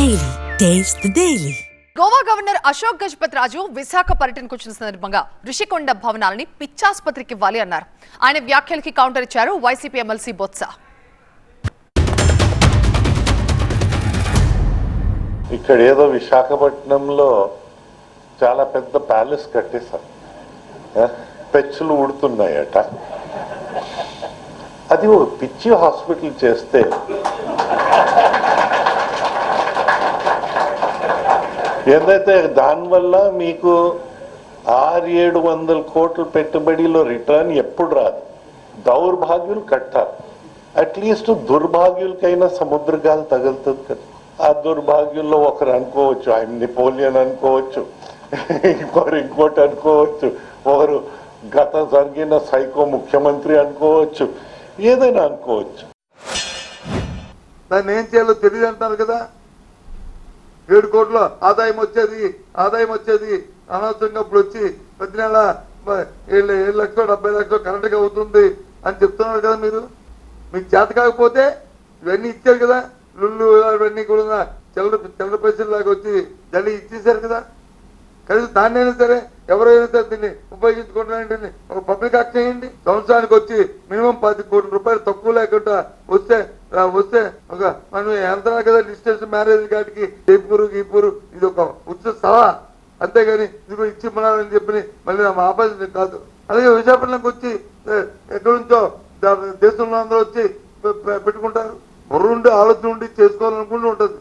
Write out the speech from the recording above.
Daily. Taste the Daily. Goa governor Ashok Gajapathi Raju Visakha పర్యటనకు వచ్చిన సందర్భంగా ఋషికొండ భవనాలని పిచ్చాసుపత్రికి ఇవ్వాలి అన్నారు. ఆయన వ్యాఖ్యలకి కౌంటర్ ఇచ్చారు వైసీపీ ఎమ్మెల్సీ బొత్స. ఇక్కడ ఏదో విశాఖపట్నంలో చాలా పెద్ద ప్యాలెస్ కట్టేశారు, పెచ్చులు ఉడుతున్నాయట. అది ఒక పిచ్చి హాస్పిటల్ చేస్తే ఏదైతే దానివల్ల మీకు 600-700 కోట్ల పెట్టుబడిలో రిటర్న్ ఎప్పుడు రాదు. దౌర్భాగ్యులు కట్టాలి, అట్లీస్ట్ దుర్భాగ్యులకైనా సముద్రగాలు తగులుతుంది కదా. ఆ దుర్భాగ్యుల్లో ఒకరు అనుకోవచ్చు ఆయన నెపోలియన్ అనుకోవచ్చు, ఇంకోటి అనుకోవచ్చు, ఒకరు గత జరిగిన సైకో ముఖ్యమంత్రి అనుకోవచ్చు, ఏదైనా అనుకోవచ్చు. దాన్ని ఏం చేయాలో తెలియదు అంటారు కదా. 7 కోట్ల ఆదాయం వచ్చేది అనవసరంగా ఇప్పుడు వచ్చి ప్రతి నెల 7 లక్షలు 70 లక్షలు కరెంట్గా అవుతుంది అని చెప్తున్నారు కదా. మీరు మీకు చేత కాకపోతే ఇవన్నీ ఇచ్చారు కదా, లుల్లు ఇవన్నీ కూడా చిల్లర పైసలు లాగా వచ్చి జల్లి ఇచ్చేసారు కదా. కనీసం దాన్నైనా సరే ఎవరైనా సరే దీన్ని ఉపయోగించుకుంటారంటే ఒక పబ్లిక్ యాక్ట్ చేయండి. సంవత్సరానికి వచ్చి మినిమం 10 కోట్ల రూపాయలు తక్కువ లేకుండా వస్తే ఒక మనం ఎంత కదా డిస్టెన్స్ మ్యారేజ్ కాటికి గీపూరు ఇది ఒక ఉత్సవ, అంతేగాని ఇది ఇచ్చి మనాలని చెప్పి మళ్ళీ ఆపేది కాదు. అలాగే విశాఖపట్నంకి వచ్చి ఎక్కడి నుంచో దేశంలో అందరూ వచ్చి పెట్టుకుంటారు. బుర్రుండి ఆలోచన ఉండి చేసుకోవాలనుకుంటూ ఉంటుంది.